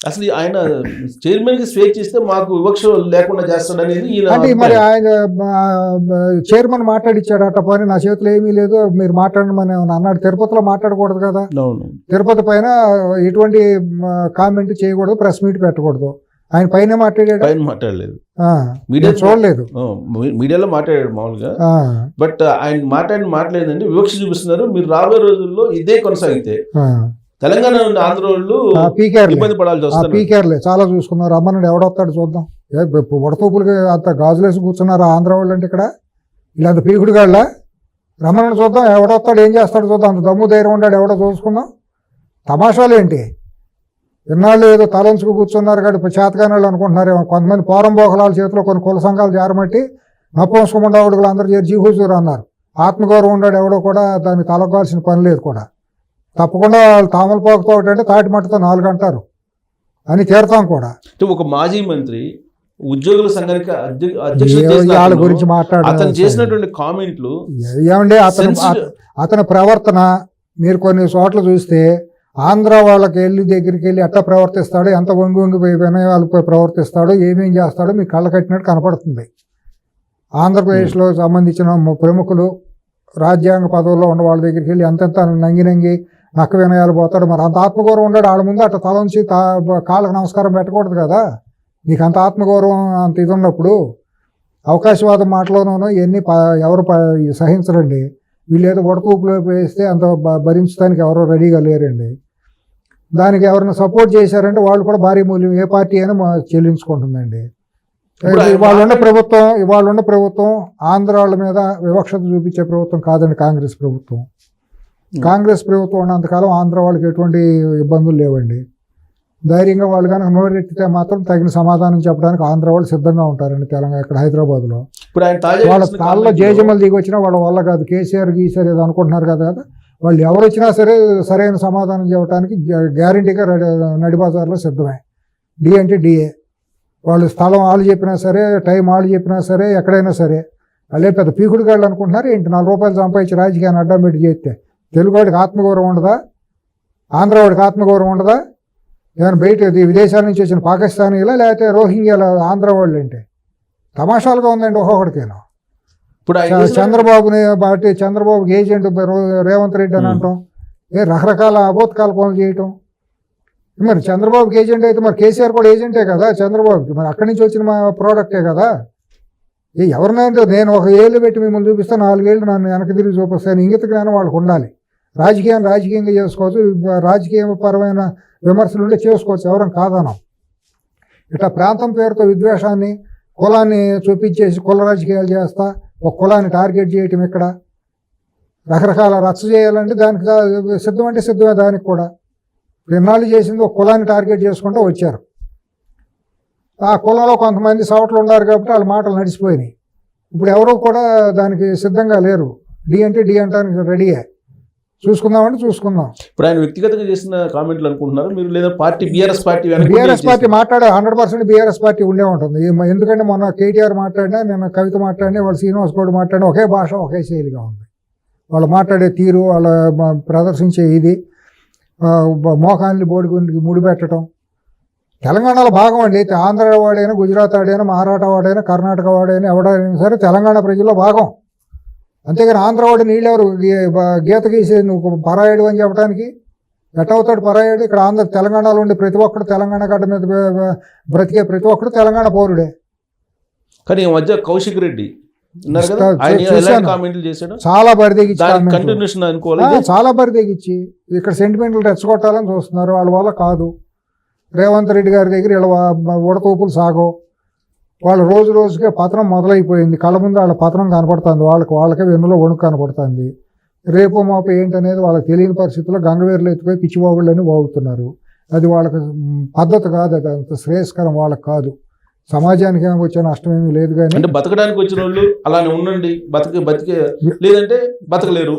అసలు ఆయన చైర్మన్ కి స్వేచ్ఛ ఇస్తే మాకు వివక్ష లేకుండా చేస్తాడనేది ఈయన అంటే మరి అభిప్రాయం. ఆయన చైర్మన్ మాట్లాడిచ్చాడు అట్ట పని నా చేతిలో ఏమీ లేదు మీరు మాట్లాడమని అన్నాడు. తిరుపతిలో మాట్లాడకూడదు కదా, అవును. తిరుపతి పైన ఎటువంటి కామెంట్ చేయకూడదు, ప్రెస్ మీట్ పెట్టకూడదు. ఆయన పైన మాట్లాడాడు, పైన మాట్లాడలేదు, మీడియా చూడలేదు. మీడియాలో మాట్లాడాడు మామూలుగా. బట్ ఆయన మాట్లాడలేదండి, వివక్ష చూపిస్తున్నారు. మీరు రాబోయే రోజుల్లో ఇదే కొనసాగితే తెలంగాణ నుండి ఆంధ్ర వాళ్ళు ఇబ్బంది పడాల్సి వస్తుంది. పీకేర్లే చాలా చూసుకున్నారు. అమ్మనుడు ఎవడొస్తాడు చూద్దాం. ఉడతూపులకి అంత గాజులేసి కూర్చున్నారు ఆంధ్ర వాళ్ళు అంటే ఇక్కడ ఇలాంటి పీకుడు గాళ్ళ. రమ్మనుడు చూద్దాం, ఎవడొస్తాడు ఏం చేస్తాడు చూద్దాం. అంత దమ్ము ధైర్యం ఉంటాడు ఎవడో చూసుకుందాం. తమాషాలు ఏంటి, ఇన్నాళ్ళు ఏదో తలంచుకు కూర్చున్నారు కానీ ఇప్పుడు చేతకాని వాళ్ళు అనుకుంటున్నారు. కొంతమంది పోరంబోకలాల చేతిలో కొన్ని కుల సంఘాలు జారమట్టి నప్పంసుకుండావుడుగులు అందరూ చేరి జీహూజూరు అన్నారు. ఆత్మగౌరవం ఉన్నాడు ఎవడో కూడా దానికి తలగాల్సిన పని లేదు కూడా. తప్పకుండా వాళ్ళు తామలపోకతో అంటే తాటి మట్టుతో 4 అంటారు అని తీరుతాం కూడా. ఒక మాజీ మంత్రి ఉద్యోగుల సంఘానికి వాళ్ళ గురించి అతను చేసినటువంటి కామెంట్లు ఏమండి, అతని ప్రవర్తన మీరు కొన్ని చోట్ల చూస్తే ఆంధ్ర వాళ్ళకి దగ్గరికి వెళ్ళి ఎట్లా ప్రవర్తిస్తాడో, ఎంత వంగి వినయాలపై ప్రవర్తిస్తాడో, ఏమేం చేస్తాడో మీకు కళ్ళ కట్టినట్టు కనపడుతుంది. ఆంధ్రప్రదేశ్లో సంబంధించిన ప్రముఖులు రాజ్యాంగ పదవుల్లో ఉన్న వాళ్ళ దగ్గరికి వెళ్ళి ఎంతెంత నంగి నక్క వినయాలు పోతాడు. మరి అంత ఆత్మగౌరవం ఉన్నాడు వాళ్ళ ముందు అట్లా తలంచి కాళ్ళకు నమస్కారం పెట్టకూడదు కదా. నీకు అంత ఆత్మగౌరవం అంత ఇది ఉన్నప్పుడు అవకాశవాదం మాటలోనూ ఇవన్నీ ఎవరు సహించరండి. వీళ్ళు ఏదో ఉడతూపులో వేస్తే అంత భరించడానికి ఎవరో రెడీగా లేరండి. దానికి ఎవరైనా సపోర్ట్ చేశారంటే వాళ్ళు కూడా భారీ మూల్యం ఏ పార్టీ అయినా చెల్లించుకుంటుందండి. ఇవాళ ఉన్న ప్రభుత్వం ఆంధ్ర వాళ్ళ మీద వివక్షత చూపించే ప్రభుత్వం కాదండి కాంగ్రెస్ ప్రభుత్వం. కాంగ్రెస్ ప్రభుత్వం ఉన్నంతకాలం ఆంధ్ర వాళ్ళకి ఎటువంటి ఇబ్బందులు లేవండి. ధైర్యంగా వాళ్ళు కనుక నోరెత్తితే మాత్రం తగిన సమాధానం చెప్పడానికి ఆంధ్ర వాళ్ళు సిద్ధంగా ఉంటారండి. తెలంగాణ ఇక్కడ హైదరాబాద్లో వాళ్ళ స్థాయిలో జేజమ్మలు దిగి వచ్చినా వాళ్ళ వల్ల కాదు. కేసీఆర్ గీసీఆర్ ఏదో అనుకుంటున్నారు కదా, వాళ్ళు ఎవరు వచ్చినా సరే సరైన సమాధానం చెప్పడానికి గ్యారంటీగా నడిబజార్లో సిద్ధమే. డి అంటే డిఏ. వాళ్ళు స్థలం వాళ్ళు చెప్పినా సరే, టైం వాళ్ళు చెప్పినా సరే, ఎక్కడైనా సరే. వాళ్ళే పెద్ద పీకుడు గాళ్ళు అనుకుంటున్నారు ఏంటి. 4 రూపాయలు సంపాదించి రాజకీయాన్ని అడ్డం పెట్టి చేస్తే తెలుగువాడికి ఆత్మగౌరవం ఉండదా? ఆంధ్రవాడికి ఆత్మగౌరవం ఉండదా? ఏమైనా బయట విదేశాల నుంచి వచ్చిన పాకిస్తానీలా లేకపోతే రోహింగ్యాల ఆంధ్ర వాళ్ళు అంటే తమాషాలుగా ఉందండి ఒక్కొక్కడికేనా. ఇప్పుడు చంద్రబాబుని బట్టి చంద్రబాబుకి ఏజెంట్ రేవంత్ రెడ్డి అని అంటాం, రకరకాల అబోధకాల పనులు చేయటం. మరి చంద్రబాబుకి ఏజెంట్ అయితే మరి కేసీఆర్ కూడా ఏజెంటే కదా చంద్రబాబుకి. మరి అక్కడి నుంచి వచ్చిన మా ప్రోడక్టే కదా. ఎవరినంటే నేను 1 ఏళ్ళు పెట్టి మిమ్మల్ని చూపిస్తాను, 4 ఏళ్ళు నన్ను వెనక్కి తిరిగి చూపిస్తాను. ఇంగిత జ్ఞానం వాళ్ళకు ఉండాలి. రాజకీయంగా చేసుకోవచ్చు, రాజకీయపరమైన విమర్శలు ఉంటే చేసుకోవచ్చు, ఎవరం కాదనం. ఇట్లా ప్రాంతం పేరుతో విద్వేషాన్ని, కులాన్ని చూపించేసి కుల రాజకీయాలు చేస్తా ఒక కులాన్ని టార్గెట్ చేయటం, ఇక్కడ రకరకాల రచ్చ చేయాలంటే దానికి సిద్ధమంటే సిద్ధమే. దానికి కూడా ఇన్నాళ్ళు చేసింది ఒక కులాన్ని టార్గెట్ చేసుకుంటూ వచ్చారు. ఆ కులంలో కొంతమంది సవట్లు ఉన్నారు కాబట్టి వాళ్ళ మాటలు నడిచిపోయినాయి. ఇప్పుడు ఎవరో కూడా దానికి సిద్ధంగా లేరు. డి అంటే డి అంటానికి రెడీయే. చూసుకుందామంటే చూసుకుందాం. ఇప్పుడు ఆయన వ్యక్తిగతంగా చేసిన కామెంట్లు అనుకుంటున్నారు మీరు, లేదా పార్టీ బీఆర్ఎస్ పార్టీ మాట్లాడే 100% బీఆర్ఎస్ పార్టీ ఉండే ఉంటుంది. ఎందుకంటే మొన్న కేటీఆర్ మాట్లాడినా, నిన్న కవిత మాట్లాడినా, వాళ్ళు శ్రీనివాస్ గౌడ్ మాట్లాడినా ఒకే భాష ఒకే శైలిగా ఉంది. వాళ్ళు మాట్లాడే తీరు, వాళ్ళ ప్రదర్శించే ఇది, మోకాన్ని బోడిగుండికి ముడిపెట్టడం. తెలంగాణలో భాగం అండి. ఆంధ్ర వాడైనా, గుజరాత్ వాడైనా, మహారాష్ట్ర వాడైనా, కర్ణాటక వాడైనా, ఎవడైనా సరే తెలంగాణ ప్రజల్లో భాగం. అంతేగాని ఆంధ్రవాడు నీళ్ళెవరు గీత గీసి నువ్వు పరాయుడు అని చెప్పడానికి ఎట్టవుతాడు పరాయుడు? ఇక్కడ తెలంగాణలో ఉండే ప్రతి ఒక్కడు, తెలంగాణ గడ్డ మీద బ్రతికే ప్రతి ఒక్కడు తెలంగాణ పౌరుడే. కానీ ఈ మధ్య కౌశిక్ రెడ్డి చాలా బరిదెగిచ్చి ఇక్కడ సెంటిమెంట్లు రెచ్చగొట్టాలని చూస్తున్నారు. వాళ్ళ వల్ల కాదు. రేవంత్ రెడ్డి గారి దగ్గర ఇలా ఉడతూపులు సాగో. వాళ్ళ రోజుకే పతనం మొదలైపోయింది. కళ్ళ ముందు వాళ్ళ పతనం కనపడుతుంది. వాళ్ళకే వెన్నులో వణుకు కనపడుతుంది. రేపు మాపు ఏంటనేది వాళ్ళకి తెలియని పరిస్థితుల్లో గంగవేరులు ఎత్తిపోయి పిచ్చివాగుళ్ళని వాగుతున్నారు. అది వాళ్ళకి పద్ధతి కాదు. అది అంత శ్రేయస్కరం వాళ్ళకి కాదు. సమాజానికి వచ్చే నష్టం ఏమీ లేదు. కానీ అంటే బతకడానికి వచ్చిన వాళ్ళు అలానే ఉండండి, బతికే లేదంటే బతకలేరు.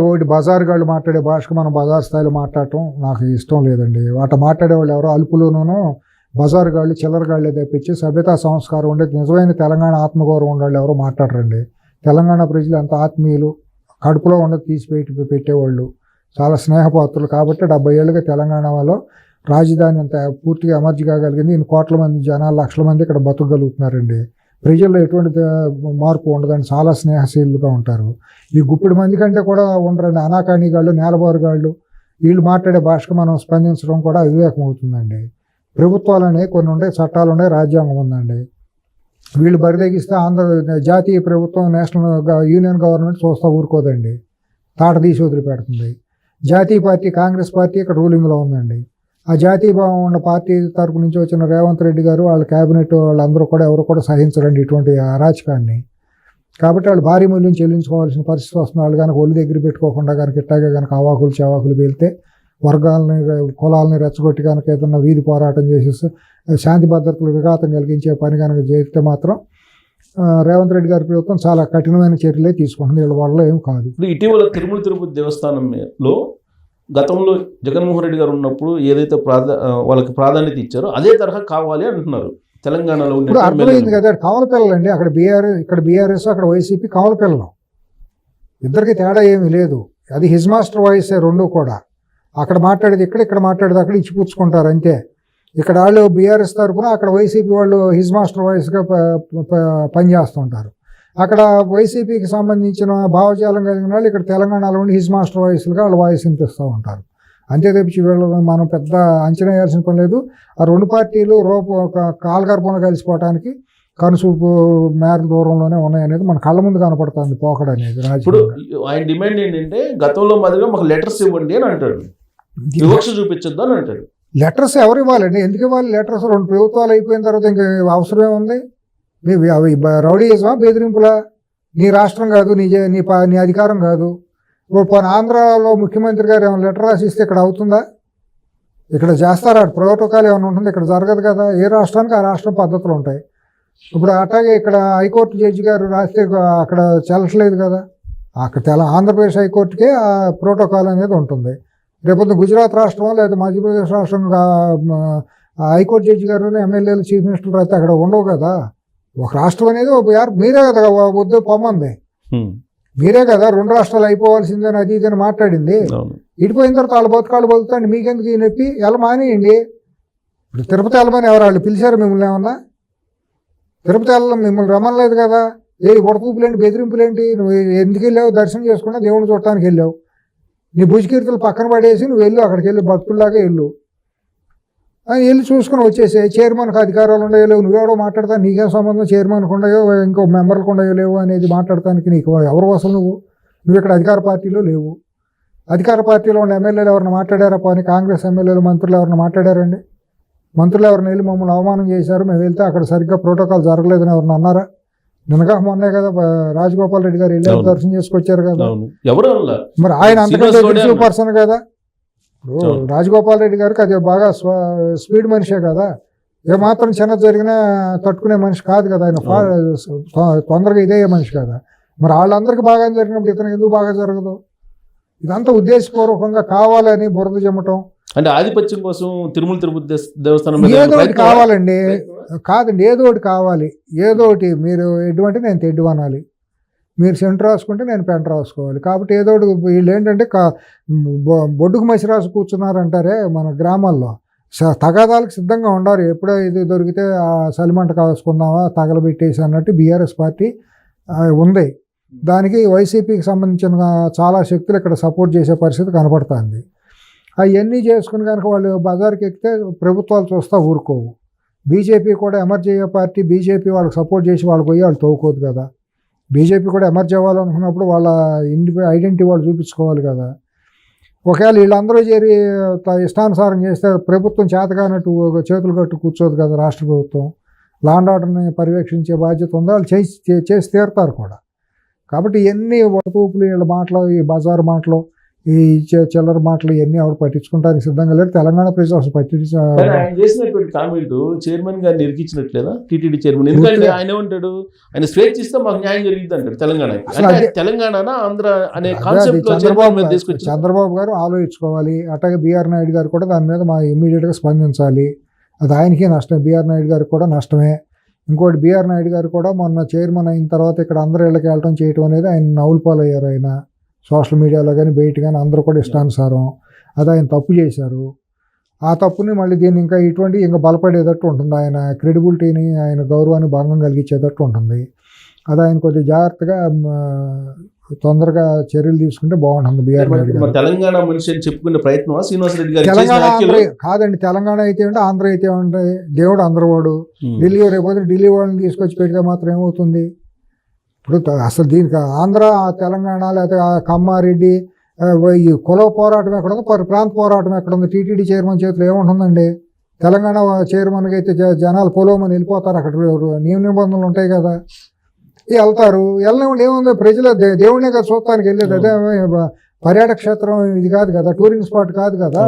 ఒకటి బజార్ గాళ్ళు మాట్లాడే భాషకు మనం బజార్ స్థాయిలో మాట్లాడటం నాకు ఇష్టం లేదండి. వాటి మాట్లాడే వాళ్ళు ఎవరో అలుపులోనూ బజార్ గాళ్ళు, చిల్లర గాళ్ళే తెప్పించి సభ్యతా సంస్కారం ఉండే నిజమైన తెలంగాణ ఆత్మగౌరవం ఉండాలి ఎవరో మాట్లాడరండి. తెలంగాణ ప్రజలు అంత ఆత్మీయులు, కడుపులో ఉండదు తీసి పెట్టేవాళ్ళు, చాలా స్నేహపాత్రులు. కాబట్టి 70 ఏళ్ళుగా తెలంగాణ వాళ్ళు రాజధాని అంత పూర్తిగా ఎమర్జీ కాగలిగింది. ఇన్ని కోట్ల మంది జనాలు, లక్షల మంది ఇక్కడ బతకగలుగుతున్నారండి. ప్రజల్లో ఎటువంటి మార్పు ఉండదండి, చాలా స్నేహశీలుగా ఉంటారు. ఈ గుప్పిడి మంది కంటే కూడా ఉండరండి అనాకాణిగాళ్ళు, నేలబారుగాళ్ళు. వీళ్ళు మాట్లాడే భాషకు మనం స్పందించడం కూడా అవివేకం అవుతుందండి. ప్రభుత్వాలు అనేవి కొన్ని ఉండే, చట్టాలు ఉన్నాయి, రాజ్యాంగం ఉందండి. వీళ్ళు బరిదెగిస్తే జాతీయ ప్రభుత్వం, యూనియన్ గవర్నమెంట్ చూస్తూ ఊరుకోదండి, తాట తీసి వదిలిపెడుతుంది. జాతీయ పార్టీ కాంగ్రెస్ పార్టీ ఇక్కడ రూలింగ్లో ఉందండి. ఆ జాతీయ భావం ఉన్న పార్టీ తరపు నుంచి వచ్చిన రేవంత్ రెడ్డి గారు, వాళ్ళ క్యాబినెట్ వాళ్ళందరూ కూడా ఎవరు కూడా సహించరండి ఇటువంటి అరాచకాన్ని. కాబట్టి వాళ్ళు భారీ మూల్యం చెల్లించుకోవాల్సిన పరిస్థితి వస్తుంది. వాళ్ళు కనుక ఒళ్ళు దగ్గర పెట్టుకోకుండా కనుక ఇట్టాగే కనుక అవాకులు చవాకులు వెళ్తే, వర్గాలని కులాలని రెచ్చగొట్టి కనుక ఏదన్నా వీధి పోరాటం చేసేసి శాంతి భద్రతలు విఘాతం కలిగించే పని కనుక చేస్తే మాత్రం రేవంత్ రెడ్డి గారి ప్రభుత్వం చాలా కఠినమైన చర్యలే తీసుకుంటుంది. వీళ్ళ వల్ల ఏం కాదు. ఇప్పుడు ఇటీవల తిరుపతి దేవస్థానంలో గతంలో జగన్మోహన్ రెడ్డి గారు ఉన్నప్పుడు ఏదైతే వాళ్ళకి ప్రాధాన్యత ఇచ్చారో అదే తరహా కావాలి అంటున్నారు తెలంగాణలో. ఇప్పుడు అర్థమైంది కదా, కమల పిల్లలండి. అక్కడ ఇక్కడ బీఆర్ఎస్, అక్కడ వైసీపీ కమల పిల్లలు. ఇద్దరికి తేడా ఏమీ లేదు. అది హిజ్ మాస్టర్ వాయిసే రెండు కూడా. అక్కడ మాట్లాడేది ఇక్కడ మాట్లాడేది అక్కడ ఇచ్చిపుచ్చుకుంటారు అంతే. ఇక్కడ వాళ్ళు బీఆర్ఎస్ తరఫున, అక్కడ వైసీపీ వాళ్ళు హిజ్ మాస్టర్ వాయిస్గా పనిచేస్తుంటారు. అక్కడ వైసీపీకి సంబంధించిన భావజాలం కలిగిన వాళ్ళు ఇక్కడ తెలంగాణలో ఉండి హిజ్ మాస్టర్ వాయిస్లుగా వాళ్ళు వాయిస్ వినిపిస్తూ ఉంటారు. అంతే తప్పించి వీళ్ళు మనం పెద్ద అంచనా వేయాల్సిన పని లేదు. ఆ రెండు పార్టీలు కాలగర్భంలో కలిసిపోవడానికి కనుసూపు మేర దూరంలోనే ఉన్నాయనేది మన కళ్ళ ముందు కనపడుతుంది పోకడ అనేది. ఇప్పుడు ఆయన డిమాండ్ ఏంటంటే గతంలో మాదిరిగా మాకు లెటర్స్ ఇవ్వండి అని అంటాడు, వివక్ష చూపించొద్దు అని అంటాడు. లెటర్స్ ఎవరు ఇవ్వాలండి? ఎందుకు ఇవ్వాలి లెటర్స్? రెండు ప్రభుత్వాలు అయిపోయిన తర్వాత ఇంకా అవసరం ఏముంది? అవి రౌడీయిజమా, బెదిరింపులా? నీ రాష్ట్రం కాదు, నీ అధికారం కాదు. ఇప్పుడు ఆంధ్రాలో ముఖ్యమంత్రి గారు ఏమైనా లెటర్ రాసిస్తే ఇక్కడ అవుతుందా? ఇక్కడ చేస్తారా? ప్రోటోకాల్ ఏమైనా ఉంటుంది? ఇక్కడ జరగదు కదా. ఏ రాష్ట్రానికి ఆ రాష్ట్రం పద్ధతులు ఉంటాయి. ఇప్పుడు అట్లాగే ఇక్కడ హైకోర్టు జడ్జి గారు రాస్తే అక్కడ చెల్లట్లేదు కదా. అక్కడ ఆంధ్రప్రదేశ్ హైకోర్టుకే ఆ ప్రోటోకాల్ అనేది ఉంటుంది. రేపొద్దు గుజరాత్ రాష్ట్రం లేదా మధ్యప్రదేశ్ రాష్ట్రం హైకోర్టు జడ్జి గారు, ఎమ్మెల్యేలు, చీఫ్ మినిస్టర్లు అయితే అక్కడ ఉండవు కదా. ఒక రాష్ట్రం అనేది మీరే కదా వద్దు పొమ్మంది, మీరే కదా రెండు రాష్ట్రాలు అయిపోవాల్సిందని అది ఇదని మాట్లాడింది. ఇడిపోయిన తర్వాత వాళ్ళ బతుకాళ్ళు బతుకుతాండి, మీకెందుకు ఈ నొప్పి? ఎలా మానేయండి. ఇప్పుడు తిరుపతి వెళ్ళమని ఎవరు వాళ్ళు పిలిచారు మిమ్మల్ని? ఏమన్నా తిరుపతి వెళ్ళడం మిమ్మల్ని రమ్మనలేదు కదా. ఉడకూపులేంటి, బెదిరింపులేంటి? నువ్వు ఎందుకు వెళ్ళావు? దర్శనం చేసుకున్నా, దేవుని చూడటానికి వెళ్ళావు. నీ భుజకీర్తులు పక్కన పడేసి నువ్వు వెళ్ళు, అక్కడికి వెళ్ళి భక్తుల్లాగా వెళ్ళు, వెళ్ళి చూసుకుని వచ్చేసి. చైర్మన్కి అధికారాలు ఉండయో, నువ్వెవడో మాట్లాడతా, నీకేం సంబంధం? చైర్మన్కి ఉండయో, ఇంకో మెంబర్లకు ఉండయో లేవు అనేది మాట్లాడటానికి నీకు ఎవరు అసలు? నువ్వు ఇక్కడ అధికార పార్టీలో లేవు. అధికార పార్టీలో ఉన్న ఎమ్మెల్యేలు ఎవరిని మాట్లాడారా? పోనీ కాంగ్రెస్ ఎమ్మెల్యేలు, మంత్రులు ఎవరిని మాట్లాడారండి? మంత్రులు ఎవరిని వెళ్ళి మమ్మల్ని అవమానం చేశారు, మేము వెళ్తే అక్కడ సరిగ్గా ప్రోటోకాల్ జరగలేదని ఎవరిని అన్నారా? నిన్నగా మొన్నే కదా రాజగోపాల్ రెడ్డి గారు వెళ్ళి దర్శనం చేసుకొచ్చారు కదా. మరి ఆయన అంతకంటే ఎగ్జిక్యూటివ్ పర్సన్ కదా. ఇప్పుడు రాజగోపాల్ రెడ్డి గారికి అది బాగా స్పీడ్ మనిషే కదా. ఏమాత్రం చిన్నది జరిగినా తట్టుకునే మనిషి కాదు కదా ఆయన. తొందరగా ఇదే మనిషి కదా. మరి వాళ్ళందరికీ బాగా జరిగినప్పుడు ఇతనికి ఎందుకు బాగా జరగదు? ఇదంతా ఉద్దేశపూర్వకంగా కావాలని బురద చెమ్మటం, అంటే ఆధిపత్యం కోసం తిరుపతి దేవస్థానం ఏదో ఒకటి కావాలండి. కాదండి, ఏదో ఒకటి కావాలి. ఏదో ఒకటి మీరు ఎటువంటి నేను తెడ్డు అనాలి, మీరు సెంటు రాసుకుంటే నేను పెంట రాసుకోవాలి. కాబట్టి ఏదో ఒకటి వీళ్ళు ఏంటంటే బొడ్డుకు మసి రాసి కూర్చున్నారంటారే మన గ్రామాల్లో. తగాదాలకు సిద్ధంగా ఉండాలి. ఎప్పుడో ఇది దొరికితే ఆ సలిమంట కాసుకుందామా, తగలబెట్టేసి అన్నట్టు బీఆర్ఎస్ పార్టీ ఉంది. దానికి వైసీపీకి సంబంధించిన చాలా శక్తులు ఇక్కడ సపోర్ట్ చేసే పరిస్థితి కనపడుతుంది. అవన్నీ చేసుకుని కనుక వాళ్ళు బజార్కి ఎక్కితే ప్రభుత్వాలు చూస్తా ఊరుకోవు. బీజేపీ కూడా ఎమర్జీ అయ్యే పార్టీ. బీజేపీ వాళ్ళకి సపోర్ట్ చేసి వాళ్ళు పోయి వాళ్ళు తోవుకోదు కదా. బీజేపీ కూడా ఎమర్జీ అవ్వాలనుకున్నప్పుడు వాళ్ళ ఐడెంటిటీ వాళ్ళు చూపించుకోవాలి కదా. ఒకవేళ వీళ్ళందరూ చేరి ఇష్టానుసారం చేస్తే ప్రభుత్వం చేతగానట్టు చేతులు కట్టు కూర్చోదు కదా. రాష్ట్ర ప్రభుత్వం లా అండ్ ఆర్డర్ని పర్యవేక్షించే బాధ్యత ఉందో వాళ్ళు చేసి తీరుతారు కూడా. కాబట్టి ఇవన్నీ వడతూపులు, వీళ్ళ మాటలు, ఈ బజారు మాటలు, ఈ చిల్లర మాటలు ఇవన్నీ ఎవరు పట్టించుకుంటానికి సిద్ధంగా లేదు. తెలంగాణ ప్రజలు అసలు ఆయన చేసినటువంటి కామెంట్ చైర్మన్ గారిని ఇరికించినట్లేదా టీటీడీ చైర్మన్? ఎందుకంటే ఆయన ఏమంటాడు, ఆయన స్వేచ్ఛ ఇస్తే మాకు న్యాయం జరిగింది అంటాడు. తెలంగాణ ఆంధ్ర అనే కాన్సెప్ట్ చంద్రబాబు గారు ఆలోచించుకోవాలి. అట్లాగే బీఆర్ నాయుడు గారు కూడా దాని మీద మా ఇమ్మీడియట్గా స్పందించాలి. అది ఆయనకే నష్టం, బీఆర్ నాయుడు గారికి కూడా నష్టమే. ఇంకోటి బీఆర్ నాయుడు గారు కూడా మొన్న చైర్మన్ అయిన తర్వాత ఇక్కడ అందరూ ఇళ్ళకి వెళ్ళటం చేయటం అనేది ఆయన నవ్వులు పాలయ్యారు. ఆయన సోషల్ మీడియాలో కానీ బయట కానీ అందరూ కూడా ఇష్టానుసారం అది ఆయన తప్పు చేశారు. ఆ తప్పుని మళ్ళీ దీన్ని ఇంకా ఇటువంటి ఇంకా బలపడేటట్టు ఉంటుంది, ఆయన క్రెడిబిలిటీని ఆయన గౌరవాన్ని భంగం కలిగించేటట్టు ఉంటుంది. అది ఆయన కొద్దిగా జాగ్రత్తగా తొందరగా చర్యలు తీసుకుంటే బాగుంటుంది. బీఆర్ తెలంగాణ మనిషి అని చెప్పుకునే ప్రయత్నం శ్రీనివాసరెడ్డి గారు తెలంగాణ కాదండి, తెలంగాణ అయితే ఉంటే ఆంధ్ర అయితే ఉంటుంది, దేవుడు అందరవాడు. ఢిల్లీ రేపు ఢిల్లీ వాళ్ళని తీసుకొచ్చి పెడితే మాత్రం ఏమవుతుంది? ఇప్పుడు అసలు దీనికి ఆంధ్ర తెలంగాణ లేకపోతే కమ్మారెడ్డి ఈ కుల పోరాటం ఎక్కడ ఉంది, ప్రాంత పోరాటం ఎక్కడ ఉంది? టీటీడీ చైర్మన్ చేతిలో ఏముంటుందండి? తెలంగాణ చైర్మన్కి అయితే జనాలు పొలోమని వెళ్ళిపోతారు, అక్కడ నియమ నిబంధనలు ఉంటాయి కదా, వెళ్తారు. వెళ్ళనివ్వండి, ఏముంది? ప్రజలు దేవుడినే కదా చూడటానికి వెళ్ళేది, అదే పర్యాటక క్షేత్రం ఇది కాదు కదా, టూరింగ్ స్పాట్ కాదు కదా.